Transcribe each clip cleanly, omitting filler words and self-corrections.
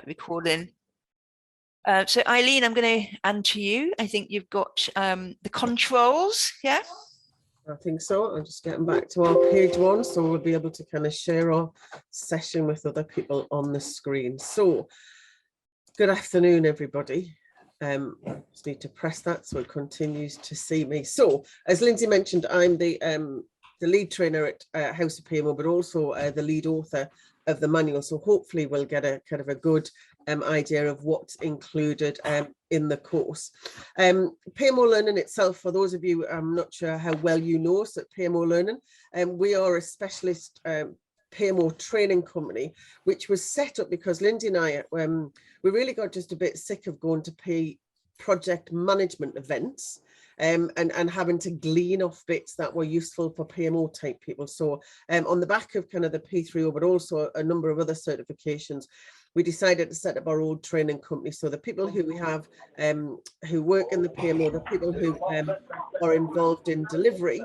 recording. So Eileen, I'm going to hand to you. I think you've got the controls, yeah? I think so. I'm just getting back to our page one, so we'll be able to kind of share our session with other people on the screen. So, good afternoon, everybody. Just need to press that so it continues to see me. So, as Lindsay mentioned, I'm the lead trainer at House of PMO, but also the lead author of the manual. So hopefully we'll get a kind of a good idea of what's included in the course. PMO Learning itself, for those of you, I'm not sure how well you know us at PMO Learning, we are a specialist PMO training company, which was set up because Lindsay and I, we really got just a bit sick of going to project management events and having to glean off bits that were useful for PMO type people. So on the back of kind of the P3O, but also a number of other certifications, we decided to set up our own training company. So the people who we have who work in the PMO, the people who are involved in delivery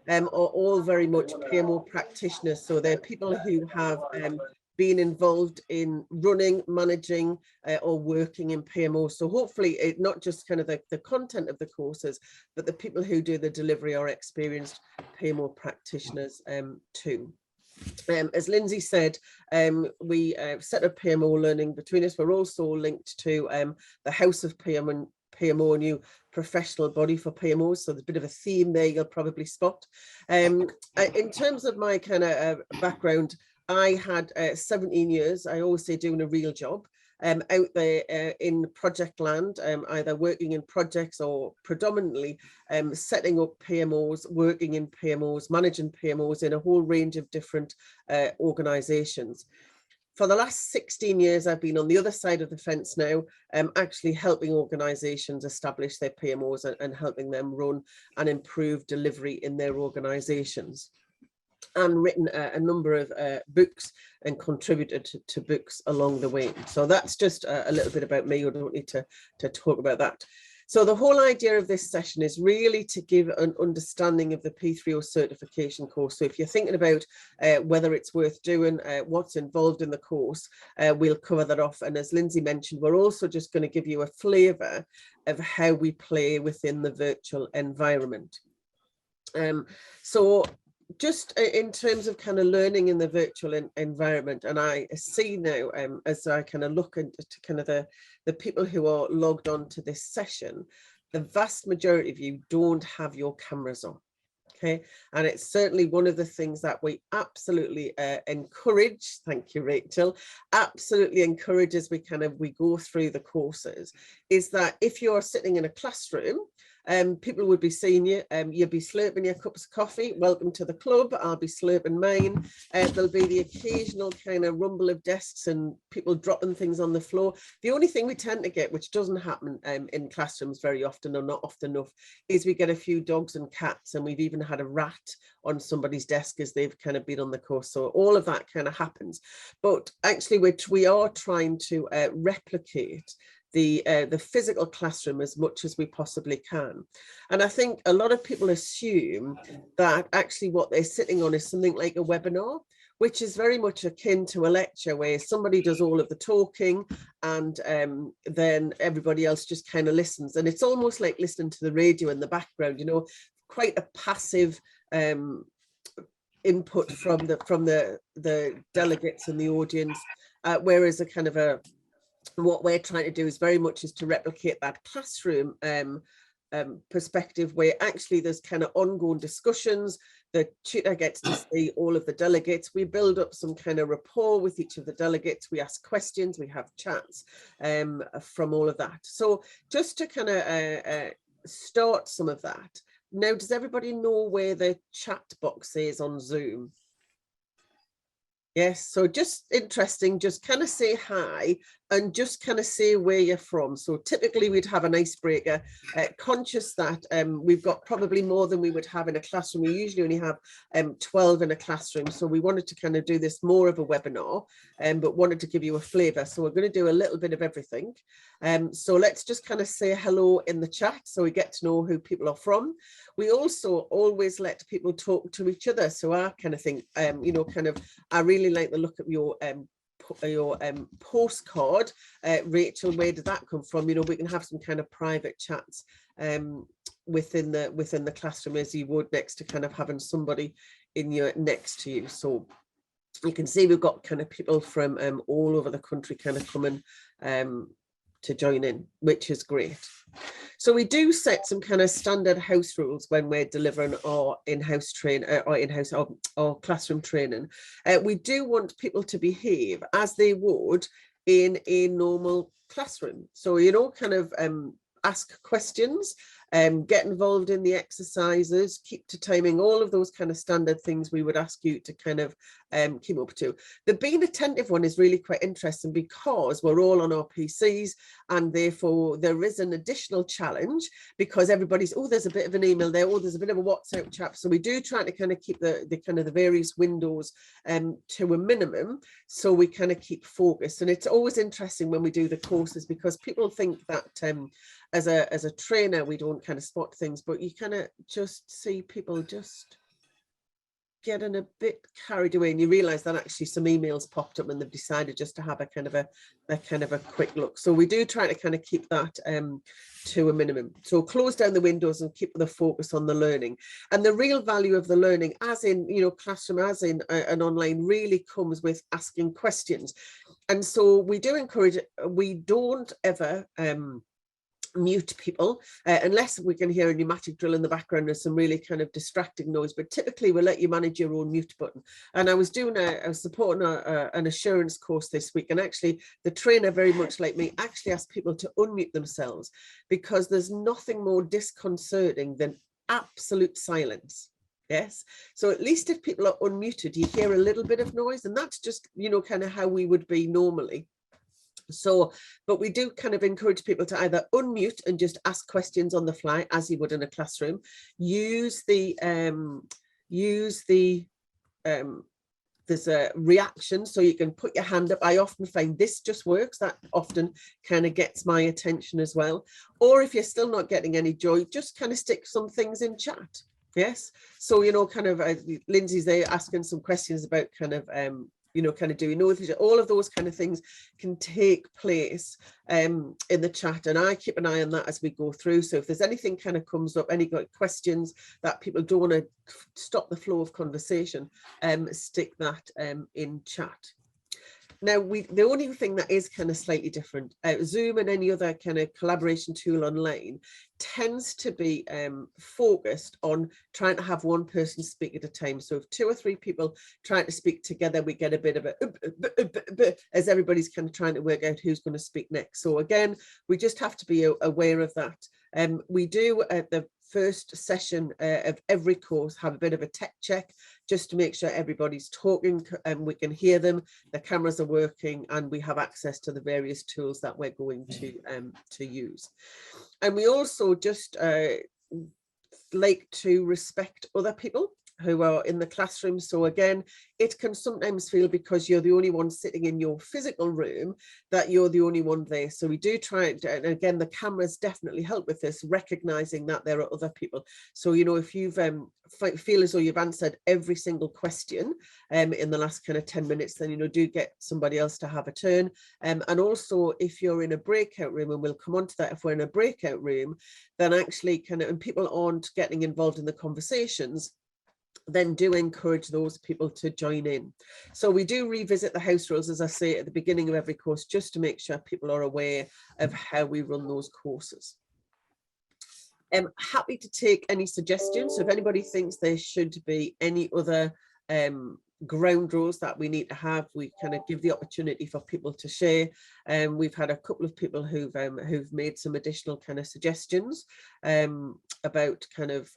are all very much PMO practitioners. So they're people who have been involved in running, managing or working in PMO. So hopefully it not just kind of the content of the courses, but the people who do the delivery are experienced PMO practitioners too. As Lindsay said, we set up PMO Learning between us. We're also linked to the House of PMO, a new professional body for PMOs. So there's a bit of a theme there you'll probably spot. In terms of my kind of background, I had 17 years, I always say doing a real job, out there in project land, either working in projects or predominantly setting up PMOs, working in PMOs, managing PMOs in a whole range of different organisations. For the last 16 years, I've been on the other side of the fence now, actually helping organisations establish their PMOs and helping them run and improve delivery in their organisations, and written a number of books and contributed to books along the way. So that's just a little bit about me. You don't need to talk about that. So the whole idea of this session is really to give an understanding of the P3O certification course. So if you're thinking about whether it's worth doing, what's involved in the course, we'll cover that off. And as Lindsay mentioned, we're also just going to give you a flavour of how we play within the virtual environment. So just in terms of kind of learning in the virtual environment, and I see now as I kind of look into kind of the people who are logged on to this session, the vast majority of you don't have your cameras on. Okay, and it's certainly one of the things that we absolutely encourage, thank you Rachel, absolutely encourage as we go through the courses, is that if you're sitting in a classroom, people would be seeing you, you'll be slurping your cups of coffee, welcome to the club, I'll be slurping mine, there'll be the occasional kind of rumble of desks and people dropping things on the floor. The only thing we tend to get, which doesn't happen in classrooms very often or not often enough, is we get a few dogs and cats, and we've even had a rat on somebody's desk as they've kind of been on the course. So all of that kind of happens, but actually we are trying to replicate the physical classroom as much as we possibly can. And I think a lot of people assume that actually what they're sitting on is something like a webinar, which is very much akin to a lecture where somebody does all of the talking and then everybody else just kind of listens. And it's almost like listening to the radio in the background, you know, quite a passive input from the delegates and the audience, whereas a kind of what we're trying to do is very much is to replicate that classroom perspective, where actually there's kind of ongoing discussions. The tutor gets to see all of the delegates. We build up some kind of rapport with each of the delegates. We ask questions, we have chats from all of that. So just to kind of start some of that. Now, does everybody know where the chat box is on Zoom? Yes, so just interesting, just kind of say hi and just kind of say where you're from. So typically we'd have an icebreaker, conscious that we've got probably more than we would have in a classroom. We usually only have 12 in a classroom. So we wanted to kind of do this more of a webinar, but wanted to give you a flavour. So we're going to do a little bit of everything. So let's just kind of say hello in the chat so we get to know who people are from. We also always let people talk to each other. So I kind of think, you know, kind of, I really like the look of your postcard. Rachel, where did that come from? You know, we can have some kind of private chats within the classroom, as you would next to kind of having somebody next to you. So you can see we've got kind of people from all over the country kind of coming to join in, which is great. So we do set some kind of standard house rules when we're delivering our in-house or classroom training. We do want people to behave as they would in a normal classroom. So, you know, kind of ask questions, get involved in the exercises, keep to timing, all of those kind of standard things we would ask you to kind of keep up to. The being attentive one is really quite interesting because we're all on our PCs, and therefore there is an additional challenge because everybody's, oh, there's a bit of an email there, oh, there's a bit of a WhatsApp chat. So we do try to kind of keep the various windows to a minimum, so we kind of keep focused. And it's always interesting when we do the courses because people think that as a trainer we don't kind of spot things, but you kind of just see people just getting a bit carried away, and you realize that actually some emails popped up and they've decided just to have a kind of a quick look. So we do try to kind of keep that to a minimum. So close down the windows and keep the focus on the learning. And the real value of the learning, as in, you know, classroom, as in an online, really comes with asking questions. And so we do encourage, we don't ever mute people unless we can hear a pneumatic drill in the background or some really kind of distracting noise, but typically we'll let you manage your own mute button. And I was supporting an assurance course this week, and actually the trainer, very much like me, actually asked people to unmute themselves because there's nothing more disconcerting than absolute silence. Yes, so at least if people are unmuted, you hear a little bit of noise, and that's just, you know, kind of how we would be normally. So, but we do kind of encourage people to either unmute and just ask questions on the fly as you would in a classroom. Use the there's a reaction, so you can put your hand up. I often find this just works. That often kind of gets my attention as well. Or if you're still not getting any joy, just kind of stick some things in chat. Yes. So, you know, kind of Lindsay's there asking some questions about kind of you know, kind of doing all of those kind of things can take place in the chat, and I keep an eye on that as we go through. So if there's anything kind of comes up, any questions that people don't want to stop the flow of conversation, stick that in chat. Now, the only thing that is kind of slightly different, Zoom and any other kind of collaboration tool online tends to be focused on trying to have one person speak at a time. So if 2 or 3 people trying to speak together, we get a bit of a as everybody's kind of trying to work out who's going to speak next. So again, we just have to be aware of that. We do at the first session of every course have a bit of a tech check just to make sure everybody's talking and we can hear them, the cameras are working, and we have access to the various tools that we're going to use. And we also just like to respect other people who are in the classroom. So again, it can sometimes feel, because you're the only one sitting in your physical room, that you're the only one there. So we do try, and again, the cameras definitely help with this, recognizing that there are other people. So, you know, if you've feel as though you've answered every single question in the last kind of 10 minutes, then, you know, do get somebody else to have a turn. And also, if you're in a breakout room, and we'll come on to that, if we're in a breakout room, then actually kind of, and people aren't getting involved in the conversations, then do encourage those people to join in. So we do revisit the house rules, as I say, at the beginning of every course, just to make sure people are aware of how we run those courses. I'm happy to take any suggestions. So if anybody thinks there should be any other ground rules that we need to have, we kind of give the opportunity for people to share. We've had a couple of people who've made some additional kind of suggestions about kind of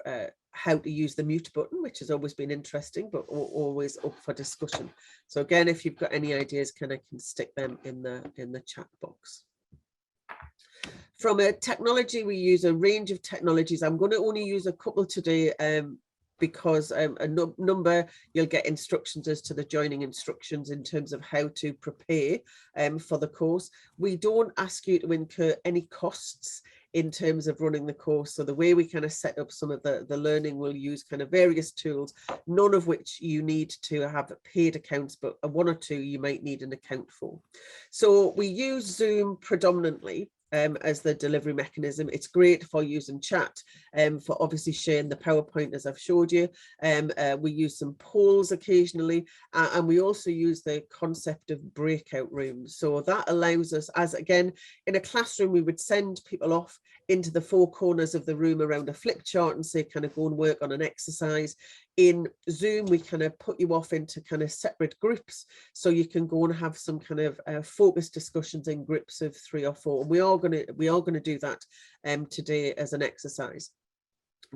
how to use the mute button, which has always been interesting, but always up for discussion. So again, if you've got any ideas, can stick them in the chat box. From a technology, we use a range of technologies. I'm going to only use a couple today because a number, you'll get instructions as to the joining instructions in terms of how to prepare for the course. We don't ask you to incur any costs in terms of running the course. So the way we kind of set up some of the learning, we'll use kind of various tools, none of which you need to have paid accounts, but one or two you might need an account for. So we use Zoom predominantly as the delivery mechanism. It's great for using chat, for obviously sharing the PowerPoint as I've showed you. We use some polls occasionally, and we also use the concept of breakout rooms. So that allows us, as again, in a classroom, we would send people off into the four corners of the room around a flip chart and say, kind of go and work on an exercise. In Zoom, we kind of put you off into kind of separate groups, so you can go and have some kind of focused discussions in groups of 3 or 4. We are going to do that today as an exercise,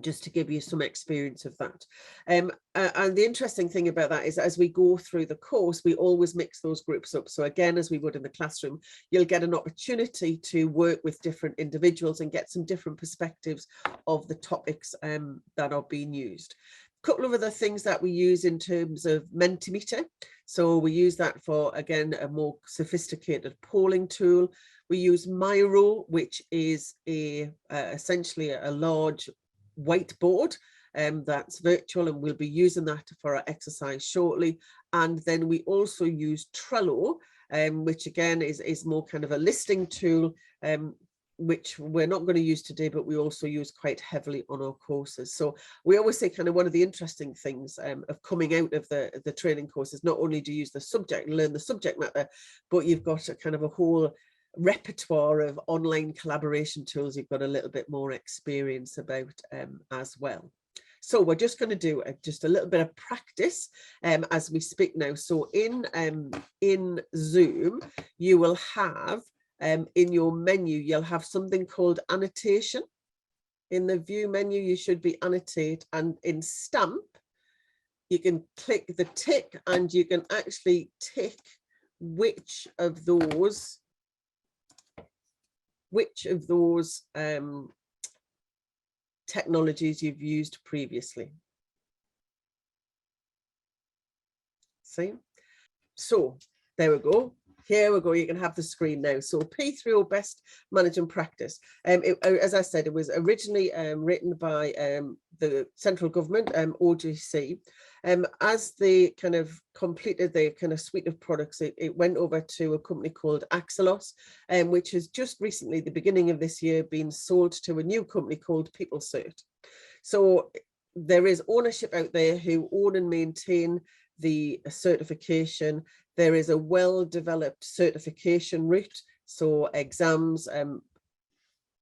just to give you some experience of that. And the interesting thing about that is, as we go through the course, we always mix those groups up. So again, as we would in the classroom, you'll get an opportunity to work with different individuals and get some different perspectives of the topics that are being used. Couple of other things that we use in terms of Mentimeter. So we use that for, again, a more sophisticated polling tool. We use Miro, which is essentially a large whiteboard that's virtual, and we'll be using that for our exercise shortly. And then we also use Trello, which again is more kind of a listing tool, which we're not going to use today, but we also use quite heavily on our courses. So we always say kind of one of the interesting things of coming out of the training courses, not only do you use the subject, learn the subject matter, but you've got a kind of a whole repertoire of online collaboration tools you've got a little bit more experience about as well. So we're just going to do just a little bit of practice as we speak now. So in Zoom, you will have in your menu, you'll have something called annotation. In the view menu, you should be annotate, and in stamp, you can click the tick and you can actually tick which of those technologies you've used previously. See? So there we go. Here we go, you can have the screen now. So P3O Best Management Practice. As I said, it was originally written by the central government, OGC. As they kind of completed the kind of suite of products, it went over to a company called Axelos, which has just recently, the beginning of this year, been sold to a new company called PeopleCert. So there is ownership out there who own and maintain the certification. There is a well-developed certification route, so exams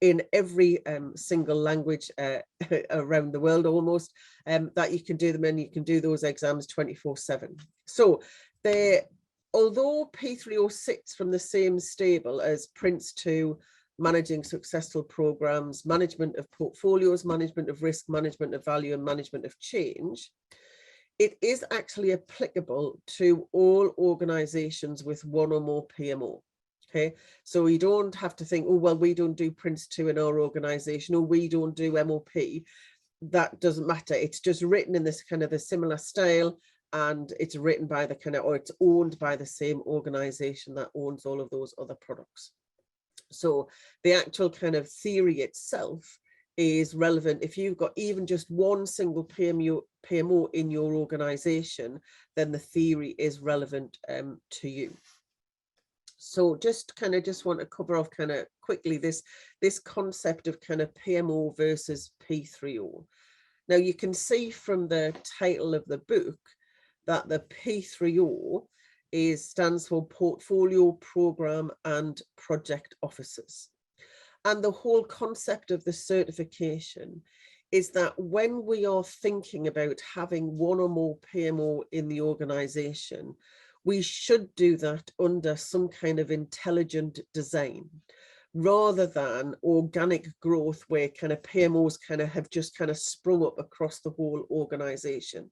in every single language around the world almost, that you can do them in. You can do those exams 24/7. So although P3O sits from the same stable as Prince2, managing successful programs, management of portfolios, management of risk, management of value, and management of change, it is actually applicable to all organizations with one or more PMO. Okay, so you don't have to think, oh, well, we don't do Prince2 in our organization, or we don't do MOP. That doesn't matter. It's just written in this kind of a similar style, and it's written by the kind of, or it's owned by the same organization that owns all of those other products. So the actual kind of theory itself is relevant. If you've got even just one single PMO in your organization, then the theory is relevant to you. So just want to cover off kind of quickly this concept of kind of PMO versus P3O. Now you can see from the title of the book that the P3O stands for Portfolio, Program and Project Officers. And the whole concept of the certification is that when we are thinking about having one or more PMO in the organization, we should do that under some kind of intelligent design, rather than organic growth where kind of PMOs kind of have just kind of sprung up across the whole organization.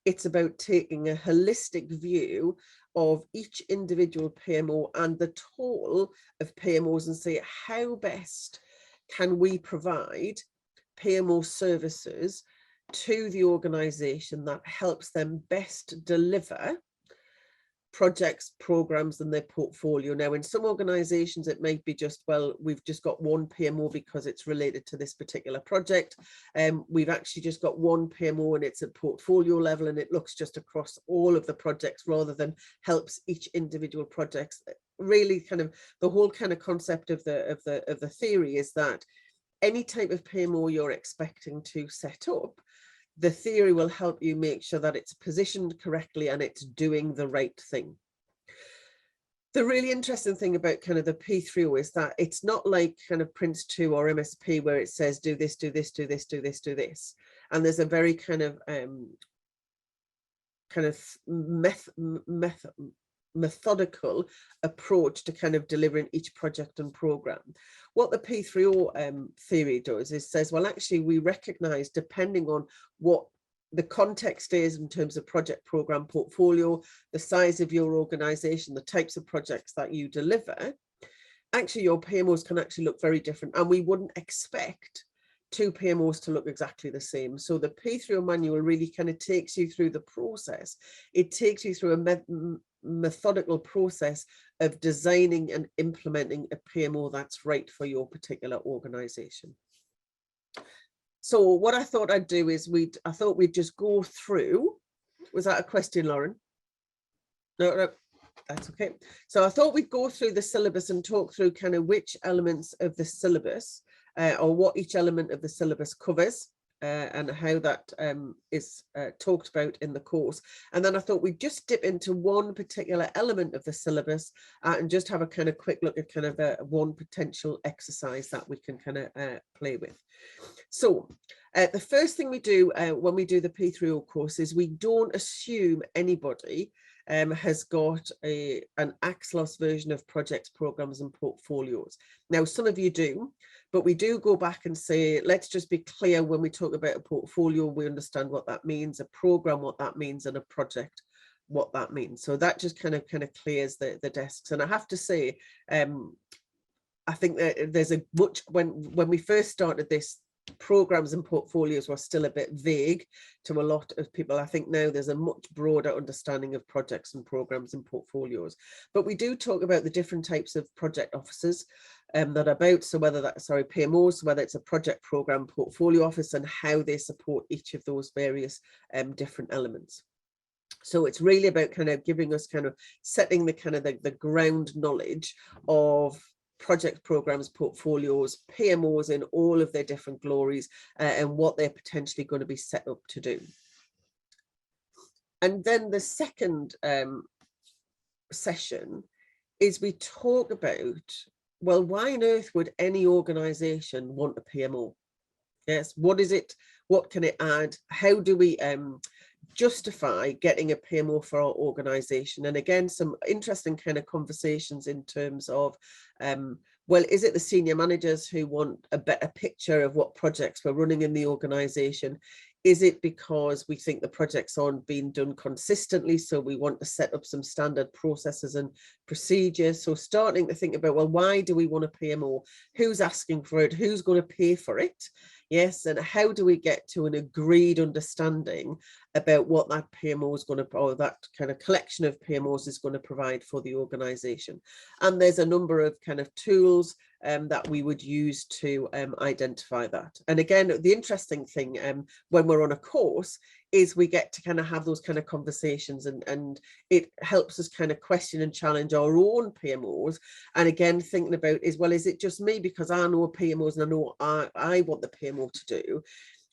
It's about taking a holistic view of each individual PMO and the total of PMOs and say, how best can we provide PMO services to the organization that helps them best deliver projects, programs, and their portfolio. Now, in some organizations, it might be just, well, we've just got one PMO because it's related to this particular project. We've actually just got one PMO and it's at portfolio level and it looks just across all of the projects rather than helps each individual project. Really kind of the whole kind of concept of the theory is that any type of PMO you're expecting to set up, the theory will help you make sure that it's positioned correctly and it's doing the right thing. The really interesting thing about kind of the P3O is that it's not like kind of Prince 2 or MSP where it says do this, do this, do this, do this, do this. And there's a very kind of methodical approach to kind of delivering each project and program. What the P3O theory does is says, well, actually, we recognize depending on what the context is in terms of project, program, portfolio, the size of your organization, the types of projects that you deliver, actually your PMOs can actually look very different. And we wouldn't expect two PMOs to look exactly the same. So the P3O manual really kind of takes you through the process. It takes you through a methodical process of designing and implementing a PMO that's right for your particular organization. So what I thought I'd do is I thought we'd just go through. Was that a question, Lauren? No, that's okay. So I thought we'd go through the syllabus and talk through kind of which elements of the syllabus or what each element of the syllabus covers. And how that is talked about in the course. And then I thought we'd just dip into one particular element of the syllabus and just have a kind of quick look at kind of one potential exercise that we can kind of play with. So the first thing we do when we do the P3O course is we don't assume anybody has got an Axelos version of projects, programs and portfolios. Now, some of you do, but we do go back and say, let's just be clear when we talk about a portfolio, we understand what that means, a program, what that means, and a project, what that means. So that just kind of clears the desks. And I have to say, I think that there's a much, when we first started this, programs and portfolios were still a bit vague to a lot of people. I think now there's a much broader understanding of projects and programs and portfolios. But we do talk about the different types of project officers that are about. So whether that's, PMOs, whether it's a project, program, portfolio office, and how they support each of those various different elements. So it's really about kind of giving us kind of setting the kind of the ground knowledge of project, programs, portfolios, PMOs in all of their different glories and what they're potentially going to be set up to do. And then the second session is we talk about, well, why on earth would any organization want a PMO? Yes, what is it? What can it add? How do we justify getting a PMO for our organization? And again, some interesting kind of conversations in terms of, well, is it the senior managers who want a better picture of what projects we're running in the organization? Is it because we think the projects aren't being done consistently, so we want to set up some standard processes and procedures? So starting to think about, well, why do we want a PMO? Who's asking for it? Who's going to pay for it? Yes, and how do we get to an agreed understanding about what that PMO is going to, or that kind of collection of PMOs is going to provide for the organization? And there's a number of kind of tools that we would use to identify that. And again, the interesting thing when we're on a course is we get to kind of have those kind of conversations, and it helps us kind of question and challenge our own PMOs. And again, thinking about is, well, is it just me because I know PMOs and I know I want the PMO to do?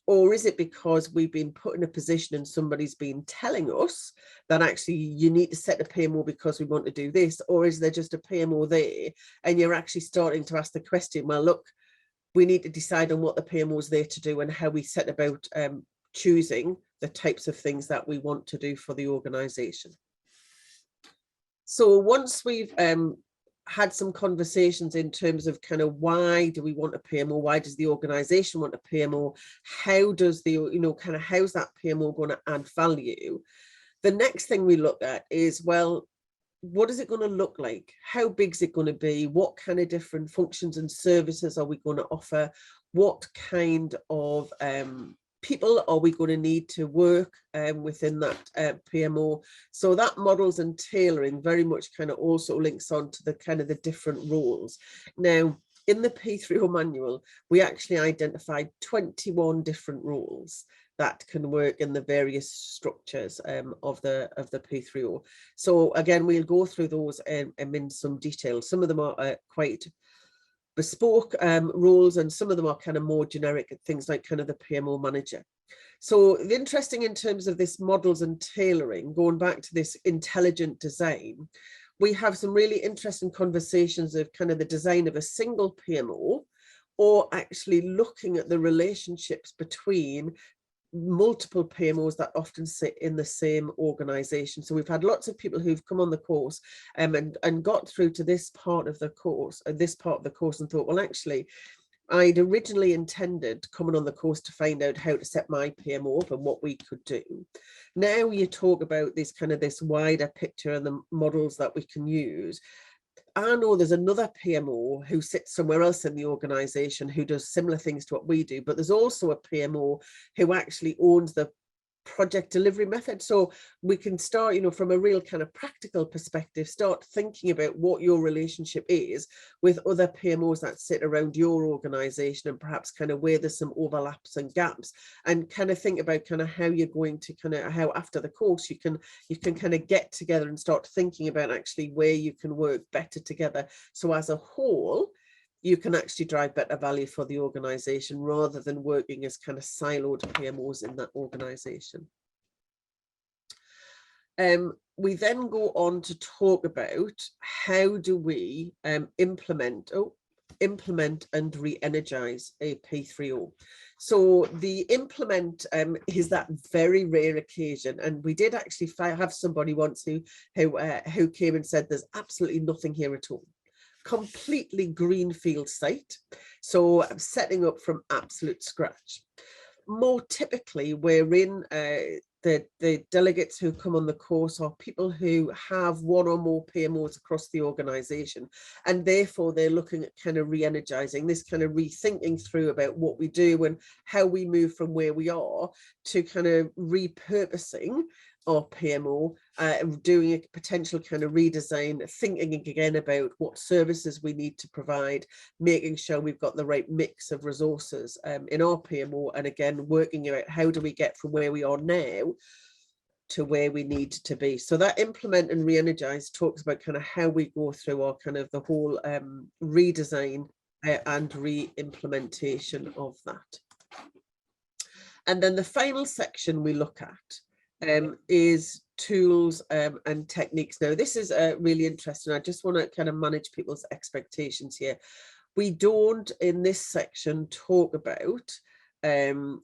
Or is it because we've been put in a position and somebody's been telling us that actually you need to set a PMO because we want to do this? Or is there just a PMO there and you're actually starting to ask the question, well, look, we need to decide on what the PMO is there to do and how we set about choosing the types of things that we want to do for the organization. So once we've had some conversations in terms of kind of why do we want a PMO? Why does the organization want a PMO? How does the, kind of how's that PMO going to add value? The next thing we look at is, well, what is it going to look like? How big is it going to be? What kind of different functions and services are we going to offer? What kind of people are we going to need to work within that PMO? So that models and tailoring very much kind of also links on to the kind of the different roles. Now, in the P3O manual, we actually identified 21 different roles that can work in the various structures of the P3O. So again, we'll go through those in some detail. Some of them are quite bespoke roles, and some of them are kind of more generic, things like kind of the PMO manager. So the interesting in terms of this models and tailoring, going back to this intelligent design, we have some really interesting conversations of kind of the design of a single PMO, or actually looking at the relationships between multiple PMOs that often sit in the same organization. So we've had lots of people who've come on the course and got through to this part of the course, and thought, well, actually, I'd originally intended coming on the course to find out how to set my PMO up and what we could do. Now you talk about this kind of this wider picture and the models that we can use. I know there's another PMO who sits somewhere else in the organization who does similar things to what we do, but there's also a PMO who actually owns the project delivery method. So we can start, you know, from a real kind of practical perspective, start thinking about what your relationship is with other PMOs that sit around your organization, and perhaps kind of where there's some overlaps and gaps, and kind of think about kind of how you're going to kind of, how after the course you can kind of get together and start thinking about actually where you can work better together. So as a whole, you can actually drive better value for the organization rather than working as kind of siloed PMOs in that organization. We then go on to talk about how do we implement and re-energize a P3O. So the implement is that very rare occasion, and we did actually have somebody once who came and said there's absolutely nothing here at all. Completely greenfield site, so setting up from absolute scratch. More typically, we're in the delegates who come on the course are people who have one or more PMOs across the organization, and therefore they're looking at kind of re-energizing this, kind of rethinking through about what we do and how we move from where we are to kind of repurposing our PMO, doing a potential kind of redesign, thinking again about what services we need to provide, making sure we've got the right mix of resources in our PMO, and again working out how do we get from where we are now to where we need to be. So that implement and re-energize talks about kind of how we go through our kind of the whole redesign and re-implementation of that. And then the final section we look at is tools and techniques. Now, this is really interesting. I just want to kind of manage people's expectations here. We don't, in this section, talk about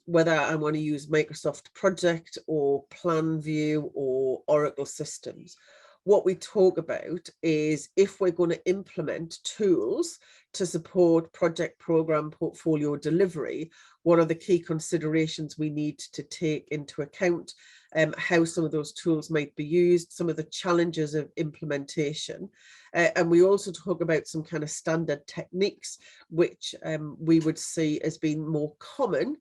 whether I want to use Microsoft Project or PlanView or Oracle systems. What we talk about is if we're going to implement tools to support project, program, portfolio delivery, what are the key considerations we need to take into account, how some of those tools might be used, some of the challenges of implementation. And we also talk about some kind of standard techniques, which we would see as being more common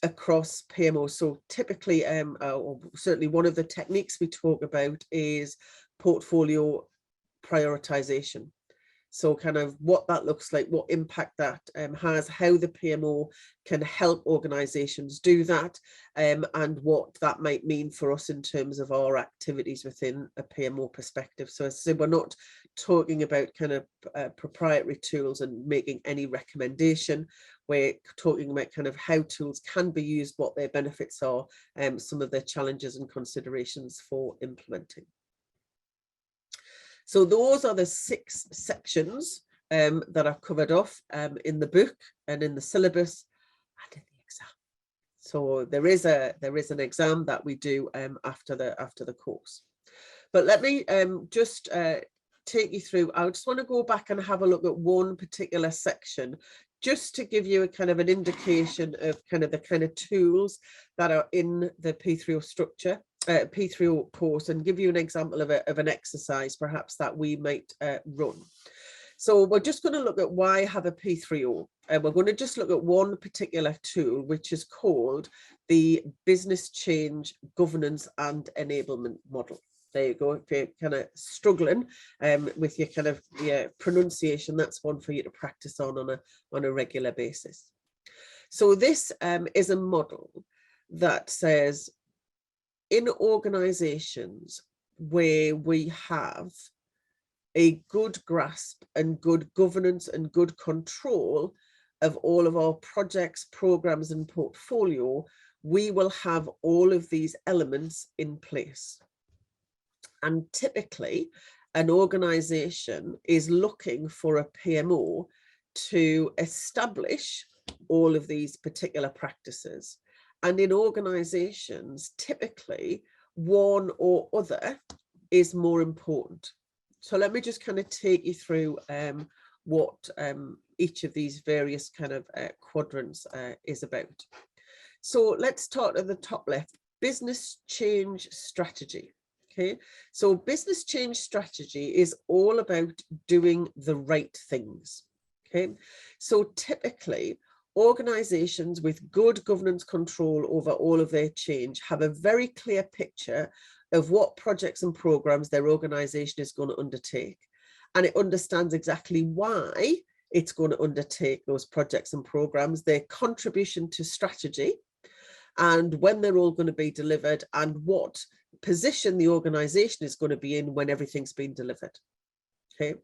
across PMO. So typically, or certainly one of the techniques we talk about is portfolio prioritization. So kind of what that looks like, what impact that has, how the PMO can help organizations do that, and what that might mean for us in terms of our activities within a PMO perspective. So as I said, we're not talking about kind of proprietary tools and making any recommendation. We're talking about kind of how tools can be used, what their benefits are, some of their challenges and considerations for implementing. So those are the 6 sections that are covered off in the book and in the syllabus and in the exam. So there is an exam that we do after the course. But let me just take you through. I just want to go back and have a look at one particular section, just to give you a kind of an indication of kind of the kind of tools that are in the P3O structure. P3O course, and give you an example of an exercise perhaps that we might run. So we're just going to look at why have a P3O, and we're going to just look at one particular tool, which is called the Business Change Governance and Enablement Model. There you go. If you're kind of struggling with your kind of pronunciation, that's one for you to practice on a regular basis. So this is a model that says in organizations where we have a good grasp and good governance and good control of all of our projects, programs and portfolio, we will have all of these elements in place. And typically an organization is looking for a PMO to establish all of these particular practices. And in organizations, typically one or other is more important. So let me just kind of take you through what each of these various kind of quadrants is about. So let's start at the top left, business change strategy. Okay, so business change strategy is all about doing the right things. Okay, so typically organizations with good governance control over all of their change have a very clear picture of what projects and programs their organization is going to undertake, and it understands exactly why it's going to undertake those projects and programs, their contribution to strategy, and when they're all going to be delivered, and what position the organization is going to be in when everything's been delivered. Okay,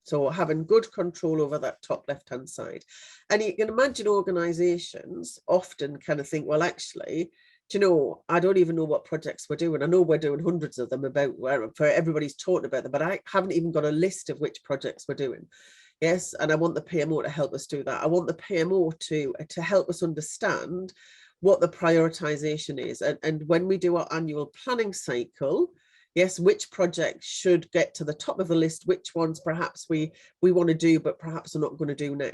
so having good control over that top left hand side. And you can imagine organizations often kind of think, well, actually, do you know, I don't even know what projects we're doing. I know we're doing hundreds of them, about where for everybody's talking about them, but I haven't even got a list of which projects we're doing. Yes, and I want the PMO to help us do that. I want the PMO to help us understand what the prioritization is. And when we do our annual planning cycle, yes, which projects should get to the top of the list, which ones perhaps we want to do, but perhaps are not going to do now.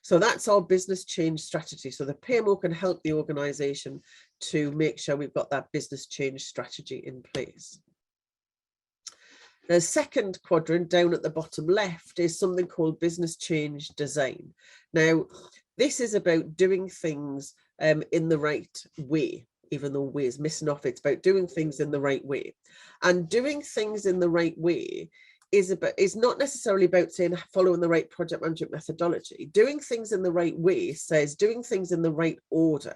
So that's our business change strategy. So the PMO can help the organization to make sure we've got that business change strategy in place. The second quadrant down at the bottom left is something called business change design. Now, this is about doing things in the right way, even though way is missing off. It's about doing things in the right way. And doing things in the right way is not necessarily about saying following the right project management methodology. Doing things in the right way says doing things in the right order.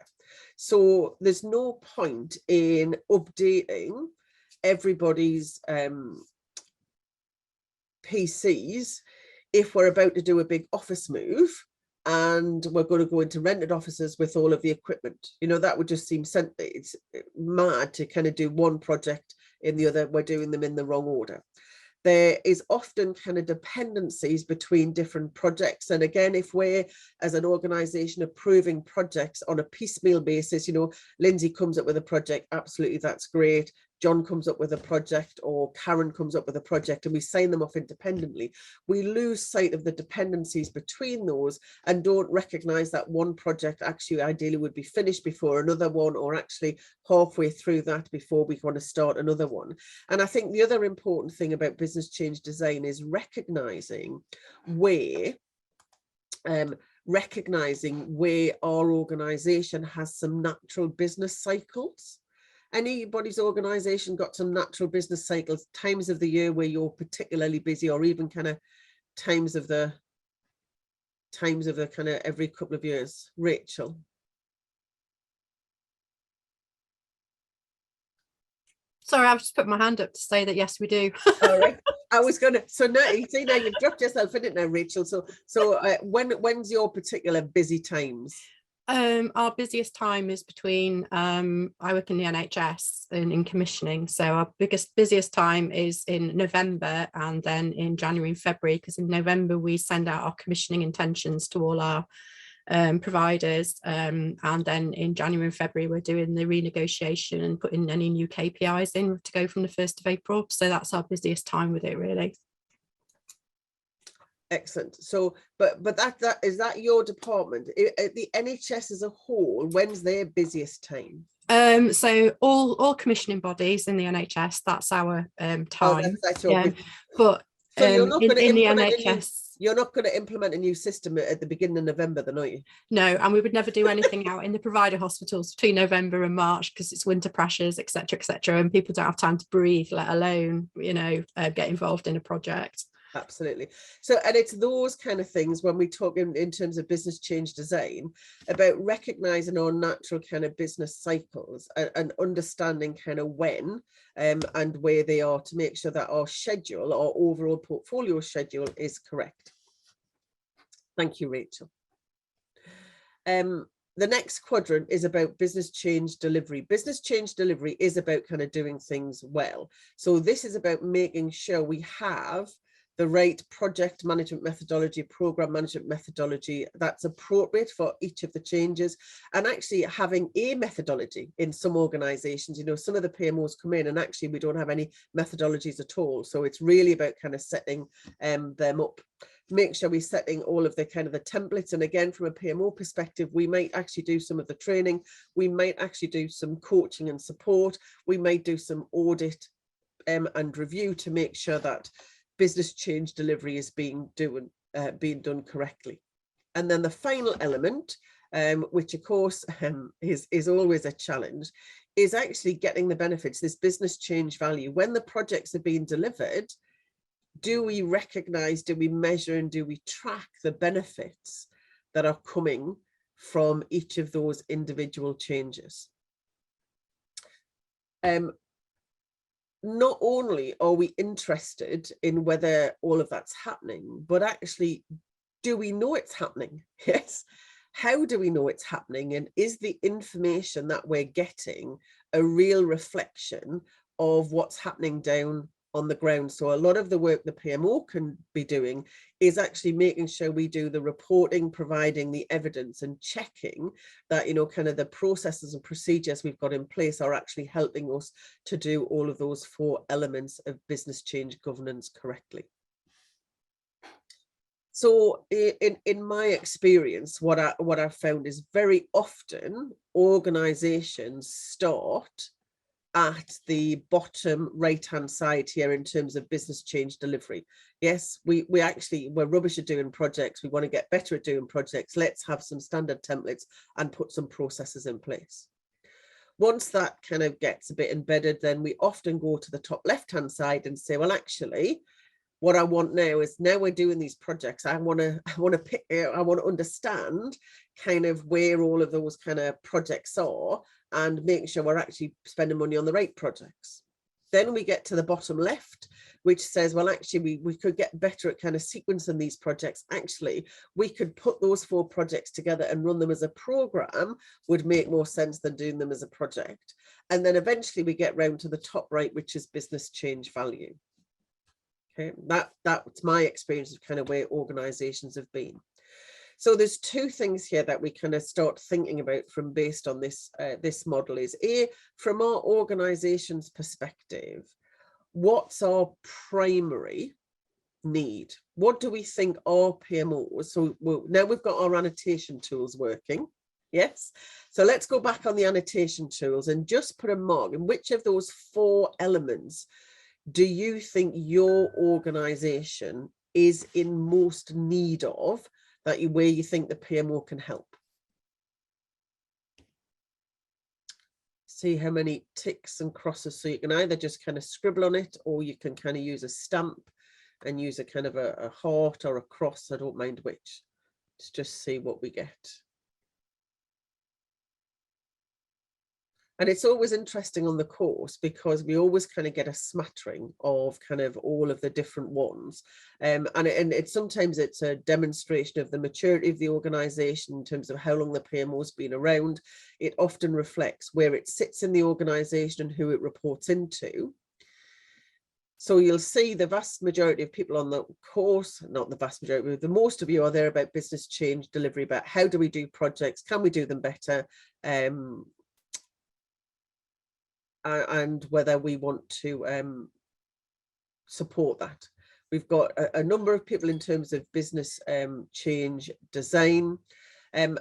So there's no point in updating everybody's PCs if we're about to do a big office move and we're going to go into rented offices with all of the equipment. You know, that would just seem it's mad to kind of do one project in the other. We're doing them in the wrong order. There is often kind of dependencies between different projects. And again, if we're as an organization approving projects on a piecemeal basis, you know, Lindsay comes up with a project, absolutely, that's great. John comes up with a project, or Karen comes up with a project, and we sign them off independently. We lose sight of the dependencies between those and don't recognize that one project actually ideally would be finished before another one, or actually halfway through that before we want to start another one. And I think the other important thing about business change design is recognizing where our organization has some natural business cycles. Anybody's organization got some natural business cycles, times of the year where you're particularly busy, or even kind of times of the kind of every couple of years? Rachel. Sorry, I've just put my hand up to say that yes, we do. All right. I was gonna. So now you see, now you've dropped yourself in it now, Rachel. So when's your particular busy times? Our busiest time is between I work in the NHS and in commissioning, so our busiest time is in November and then in January and February, because in November we send out our commissioning intentions to all our providers, and then in January and February we're doing the renegotiation and putting any new KPIs in to go from the 1st of April. So that's our busiest time with it, really. Excellent. So, but that is that your department? The NHS as a whole, when's their busiest time? So all commissioning bodies in the NHS, that's our time. Oh, that's But So you're not going to in the implement NHS. You're not going to implement a new system at the beginning of November, then, are you? No, and we would never do anything out in the provider hospitals between November and March because it's winter pressures, etc., etc., and people don't have time to breathe, let alone, you know, get involved in a project. Absolutely. So, and it's those kind of things when we talk in terms of business change design about recognizing our natural kind of business cycles and understanding kind of when and where they are to make sure that our schedule, our overall portfolio schedule is correct. Thank you, Rachel. The next quadrant is about business change delivery. Business change delivery is about kind of doing things well. So this is about making sure we have the right project management methodology, program management methodology that's appropriate for each of the changes, and actually having a methodology in some organizations. You know, some of the PMOs come in and actually we don't have any methodologies at all. So it's really about kind of setting them up. Make sure we're setting all of the kind of the templates. And again, from a PMO perspective, we might actually do some of the training. We might actually do some coaching and support. We might do some audit and review to make sure that business change delivery is being done correctly. And then the final element, which of course is always a challenge, is actually getting the benefits, this business change value. When the projects are being delivered, do we recognize, do we measure, and do we track the benefits that are coming from each of those individual changes? Not only are we interested in whether all of that's happening, but actually, do we know it's happening? Yes. How do we know it's happening? And is the information that we're getting a real reflection of what's happening down on the ground? So a lot of the work the PMO can be doing is actually making sure we do the reporting, providing the evidence and checking that, you know, kind of the processes and procedures we've got in place are actually helping us to do all of those 4 elements of business change governance correctly. So in my experience, what I've found is very often organizations start at the bottom right-hand side here in terms of business change delivery. Yes, we're rubbish at doing projects. We want to get better at doing projects. Let's have some standard templates and put some processes in place. Once that kind of gets a bit embedded, then we often go to the top left-hand side and say, well, actually, what I want now is, now we're doing these projects, I want to understand kind of where all of those kind of projects are and make sure we're actually spending money on the right projects. Then we get to the bottom left, which says, well, actually, we could get better at kind of sequencing these projects. Actually, we could put those 4 projects together and run them as a program, would make more sense than doing them as a project. And then eventually we get round to the top right, which is business change value. Okay, that's my experience of kind of where organizations have been. So there's 2 things here that we kind of start thinking about from based on this this model is from our organization's perspective, what's our primary need? What do we think our PMOs, so now we've got our annotation tools working. Yes, so let's go back on the annotation tools and just put a mark in which of those 4 elements do you think your organization is in most need of, where you think the PMO can help? See how many ticks and crosses. So you can either just kind of scribble on it, or you can kind of use a stamp and use a kind of a heart or a cross. I don't mind which. Let's just see what we get. And it's always interesting on the course because we always kind of get a smattering of kind of all of the different ones. And sometimes it's a demonstration of the maturity of the organization in terms of how long the PMO has been around. It often reflects where it sits in the organization and who it reports into. So you'll see the vast majority of people on the course, not the vast majority, but the most of you are there about business change delivery, about how do we do projects, can we do them better? And whether we want to support that. We've got a number of people in terms of business change design. And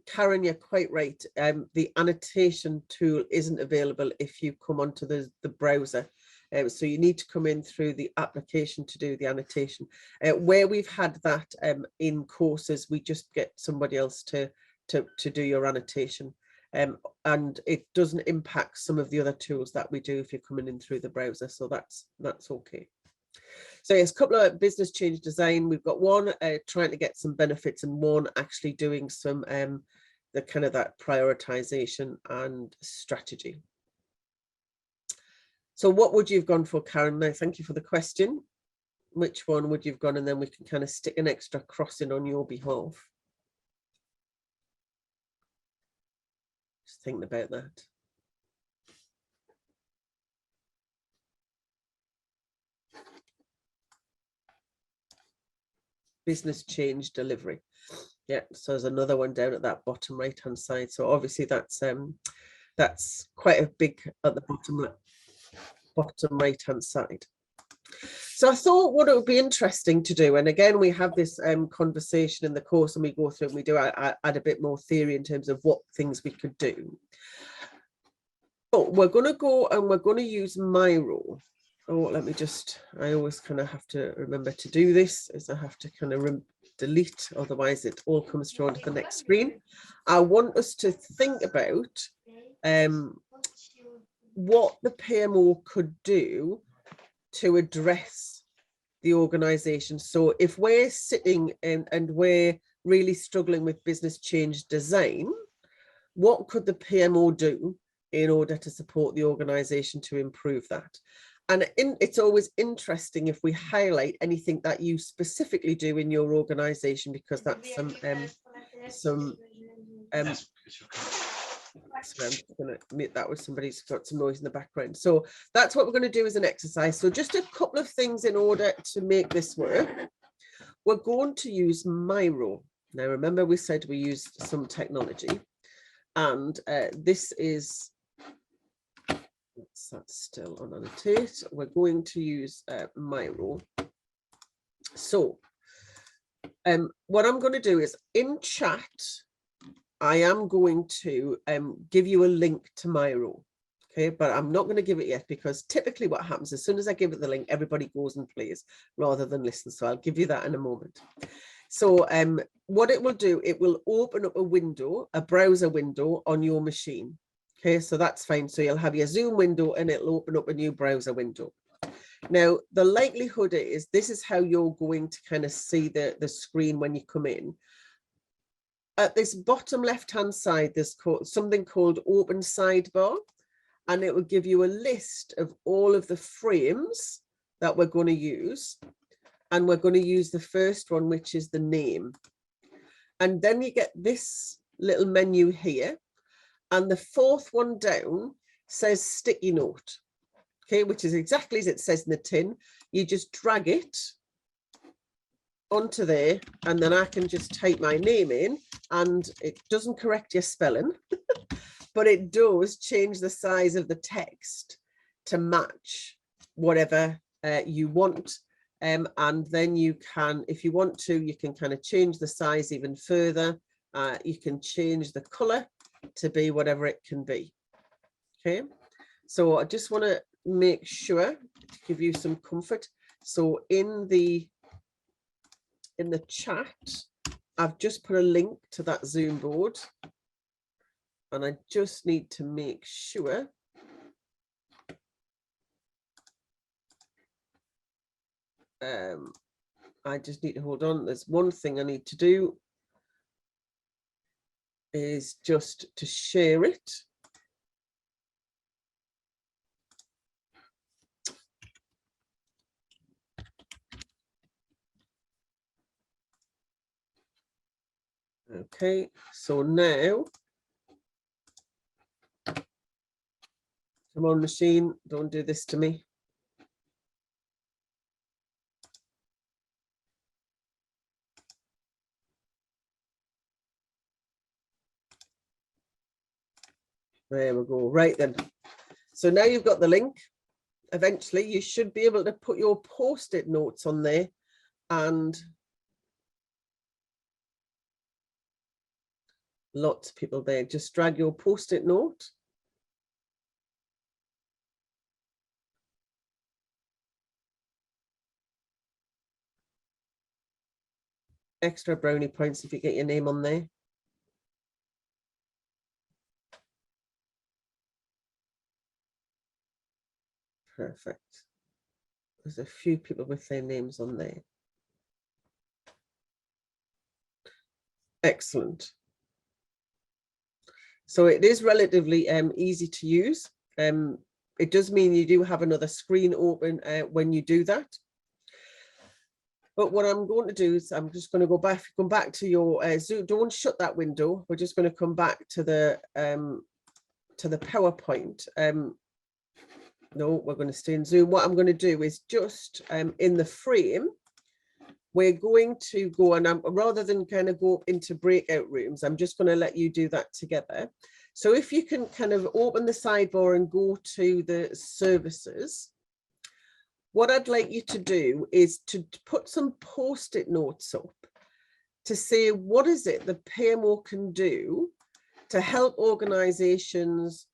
Karen, you're quite right. The annotation tool isn't available if you come onto the browser. So you need to come in through the application to do the annotation. Where we've had that in courses, we just get somebody else to do your annotation. And it doesn't impact some of the other tools that we do if you're coming in through the browser. So that's okay. So yes, a couple of business change design. We've got one trying to get some benefits and one actually doing some the kind of that prioritization and strategy. So what would you have gone for, Karen? Now, thank you for the question. Which one would you have gone? And then we can kind of stick an extra crossing on your behalf. Just thinking about that. Business change delivery. Yeah, so there's another one down at that bottom right hand side. So obviously that's quite a big at the bottom right hand side. So I thought what it would be interesting to do, and again we have this conversation in the course and we go through and we do add a bit more theory in terms of what things we could do. But we're going to go and we're going to use Miro. Oh, let me just, I always kind of have to remember to do this, is I have to kind of delete, otherwise it all comes through onto the next screen. I want us to think about what the PMO could do to address the organization. So if we're sitting and we're really struggling with business change design, what could the PMO do in order to support the organization to improve that? And it's always interesting if we highlight anything that you specifically do in your organization, because that's sorry, I'm just going to admit that was somebody's got some noise in the background. So that's what we're going to do as an exercise. So just a couple of things in order to make this work. We're going to use Miro. Now, remember we said we used some technology, and this is, that's still on annotate. We're going to use Miro. So what I'm going to do is in chat, I am going to give you a link to Miro. Okay, but I'm not going to give it yet, because typically what happens as soon as I give it the link, everybody goes and plays rather than listen. So I'll give you that in a moment. So what it will do, it will open up a window, a browser window on your machine. Okay, so that's fine. So you'll have your Zoom window and it'll open up a new browser window. Now, the likelihood is this is how you're going to kind of see the screen when you come in. At this bottom left-hand side, there's something called Open Sidebar, and it will give you a list of all of the frames that we're going to use. And we're going to use the first one, which is the name. And then you get this little menu here. And the fourth one down says sticky note, okay, which is exactly as it says in the tin. You just drag it onto there, and then I can just type my name in, and it doesn't correct your spelling, but it does change the size of the text to match whatever you want. And then you can, if you want to, you can kind of change the size even further. You can change the color to be whatever it can be. Okay, so I just want to make sure to give you some comfort. So in the chat, I've just put a link to that Zoom board, and I just need to make sure I just need to hold on. There's one thing I need to do, is just to share it. Okay, so now, come on machine, don't do this to me. There we go. Right then. So now you've got the link. Eventually, you should be able to put your post-it notes on there, and lots of people there. Just drag your post-it note. extra brownie points if you get your name on there. Perfect. There's a few people with their names on there. Excellent. So it is relatively easy to use. It does mean you do have another screen open when you do that. But what I'm going to do is I'm just going to come back to your Zoom. Don't shut that window. We're just going to come back to the PowerPoint. No, we're going to stay in Zoom. What I'm going to do is just in the frame, we're going to go, and rather than kind of go into breakout rooms, I'm just going to let you do that together. So if you can kind of open the sidebar and go to the services, what I'd like you to do is to put some post-it notes up to say, what is it the PMO can do to help organizations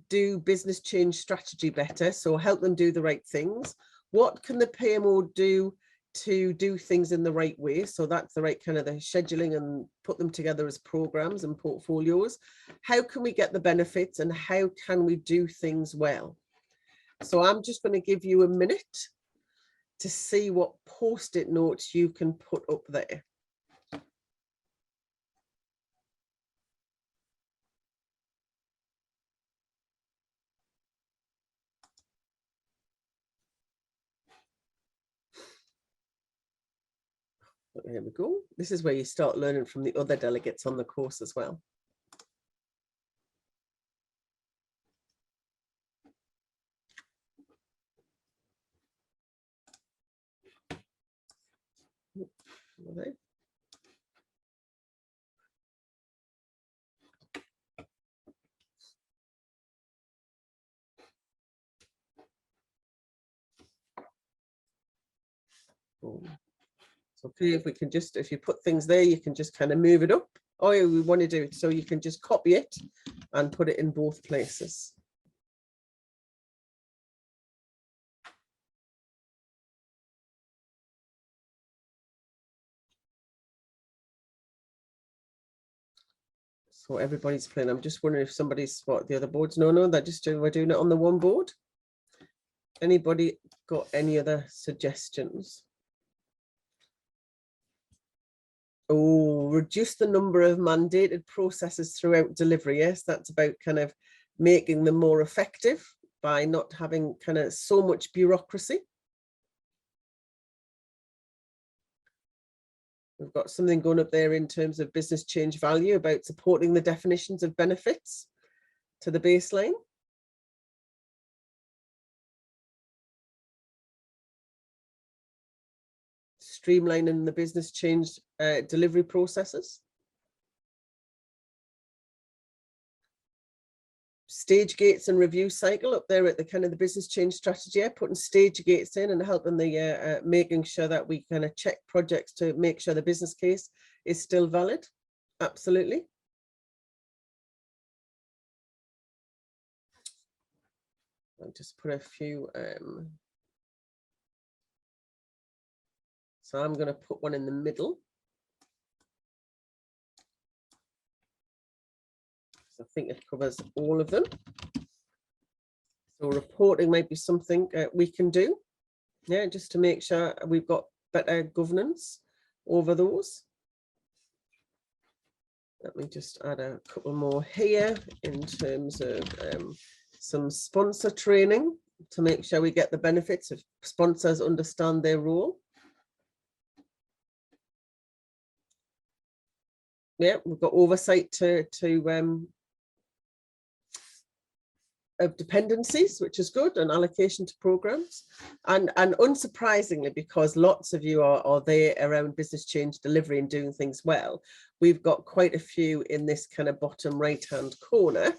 do business change strategy better? So help them do the right things. What can the PMO do to do things in the right way? So that's the right kind of the scheduling and put them together as programs and portfolios. How can we get the benefits and how can we do things well? So I'm just going to give you a minute to see what post-it notes you can put up there. There we go. This is where you start learning from the other delegates on the course as well. Okay. So if we can just, if you put things there, you can just kind of move it up. Oh, yeah, we want to do it. So you can just copy it and put it in both places. So everybody's playing. I'm just wondering if somebody's spotted the other boards. No, they're just doing, we're doing it on the one board. Anybody got any other suggestions? Oh, reduce the number of mandated processes throughout delivery. Yes, that's about kind of making them more effective by not having kind of so much bureaucracy. We've got something going up there in terms of business change value about supporting the definitions of benefits to the baseline. Streamlining the business change delivery processes. Stage gates and review cycle up there at the kind of the business change strategy, putting stage gates in and helping the making sure that we kind of check projects to make sure the business case is still valid. Absolutely. I'll just put a few. So I'm going to put one in the middle. I think it covers all of them. So reporting might be something we can do, yeah, just to make sure we've got better governance over those. Let me just add a couple more here in terms of some sponsor training to make sure we get the benefits if sponsors understand their role. Yeah, we've got oversight of dependencies, which is good, and allocation to programs. And unsurprisingly, because lots of you are there around business change delivery and doing things well, we've got quite a few in this kind of bottom right hand corner.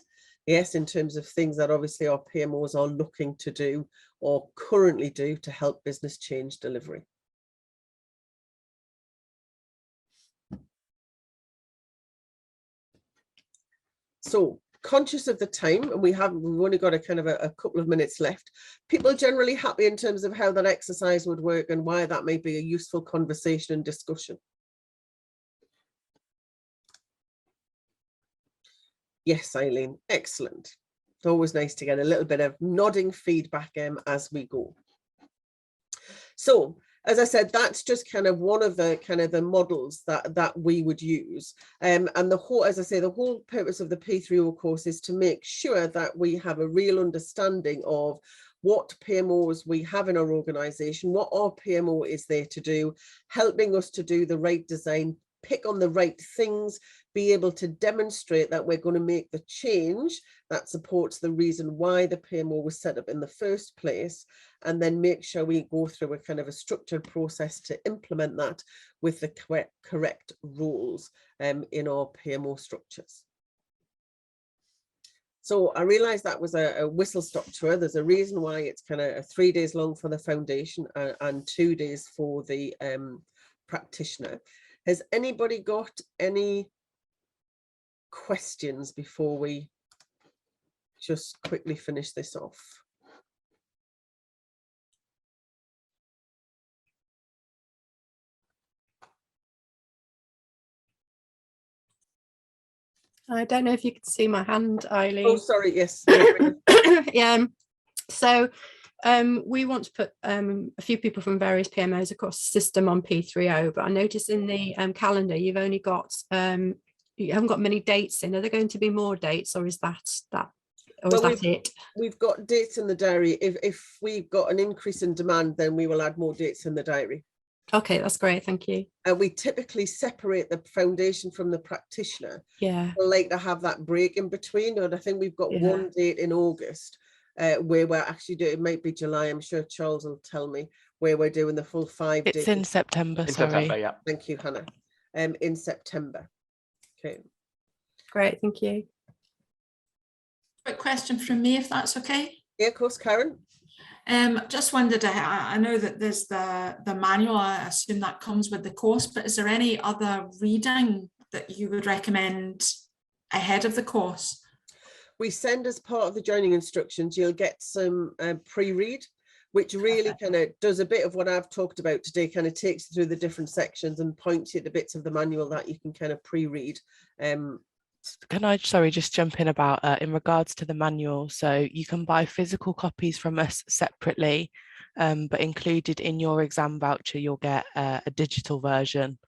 Yes, in terms of things that obviously our PMOs are looking to do or currently do to help business change delivery. So, conscious of the time, and we've only got a kind of a couple of minutes left. People generally happy in terms of how that exercise would work and why that may be a useful conversation and discussion. Yes, Eileen, excellent. It's always nice to get a little bit of nodding feedback as we go. So, as I said, that's just kind of one of the models that we would use. And the whole, as I say, the whole purpose of the P3O course is to make sure that we have a real understanding of what PMOs we have in our organisation, what our PMO is there to do, helping us to do the right design, pick on the right things, be able to demonstrate that we're going to make the change that supports the reason why the PMO was set up in the first place, and then make sure we go through a kind of a structured process to implement that with the correct roles in our PMO structures. So I realized that was a whistle-stop tour. There's a reason why it's kind of 3 days long for the foundation and 2 days for the practitioner. Has anybody got any questions before we just quickly finish this off? I don't know if you can see my hand, Eileen. Oh, sorry, yes. Yeah. So we want to put a few people from various PMOs across the system on P3O, but I noticed in the calendar you've only got you haven't got many dates in. Are there going to be more dates, or is that it? We've got dates in the diary. If we've got an increase in demand, then we will add more dates in the diary. Okay, that's great. Thank you. We typically separate the foundation from the practitioner. Yeah. We like to have that break in between, and I think we've got one date in August where we're actually doing, it might be July, I'm sure Charles will tell me, where we're doing the full 5 days. It's in September, September, yeah. Thank you, Hannah. In September. Okay. Great, thank you. Quick question from me, if that's okay. Yeah, of course, Karen. Just wondered, I know that there's the manual, I assume that comes with the course, but is there any other reading that you would recommend ahead of the course? We send as part of the joining instructions, you'll get some pre-read, which really kind of does a bit of what I've talked about today, kind of takes you through the different sections and points you to bits of the manual that you can kind of pre-read. Can I, sorry, just jump in about in regards to the manual? So you can buy physical copies from us separately, but included in your exam voucher, you'll get a digital version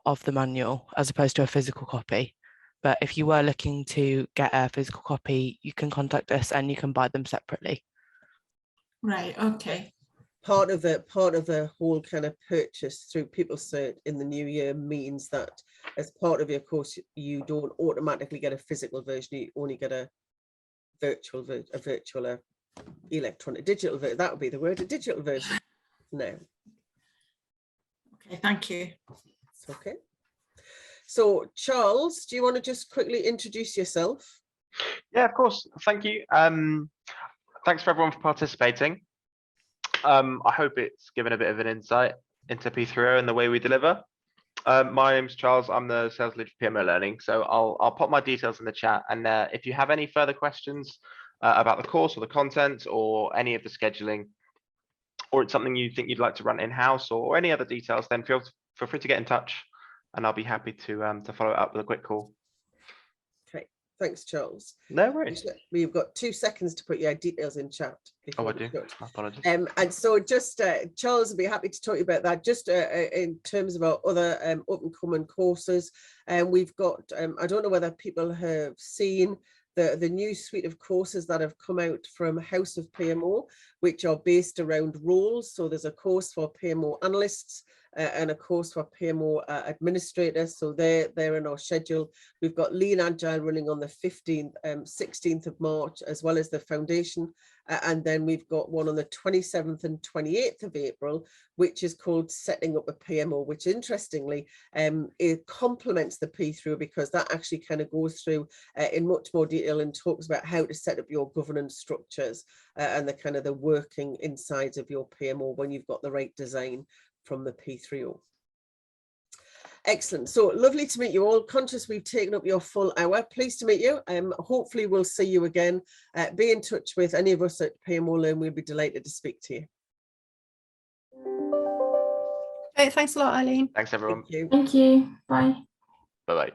of the manual as opposed to a physical copy. But if you were looking to get a physical copy, you can contact us and you can buy them separately. Right, okay. Part of the whole kind of purchase through PeopleCert in the new year means that as part of your course, you don't automatically get a physical version, you only get a virtual electronic digital version. That would be the word, a digital version now. Okay, thank you. It's okay. So Charles, do you want to just quickly introduce yourself? Yeah, of course. Thank you. Thanks for everyone for participating. I hope it's given a bit of an insight into P3O and the way we deliver. My name's Charles. I'm the sales lead for PMO Learning. So I'll pop my details in the chat. And if you have any further questions about the course or the content or any of the scheduling, or it's something you think you'd like to run in-house or any other details, then feel free to get in touch and I'll be happy to follow it up with a quick call. Okay, thanks, Charles. No worries. We've got 2 seconds to put your details in chat. Oh, I do. Apologies. And so just Charles will be happy to talk to you about that. Just in terms of our other up and coming courses, we've got I don't know whether people have seen the new suite of courses that have come out from House of PMO, which are based around roles. So there's a course for PMO analysts and a course for PMO administrators. So they're in our schedule. We've got Lean Agile running on the 15th, 16th of March, as well as the foundation. And then we've got one on the 27th and 28th of April, which is called Setting Up a PMO, which interestingly, it complements the P3O because that actually kind of goes through in much more detail and talks about how to set up your governance structures and the kind of the working insides of your PMO when you've got the right design from the P3O. Excellent. So lovely to meet you all. Conscious we've taken up your full hour. Pleased to meet you. Hopefully we'll see you again. Be in touch with any of us at PMO Learn. We'll be delighted to speak to you. Hey, thanks a lot, Eileen. Thanks, everyone. Thank you. Thank you. Bye. Bye-bye.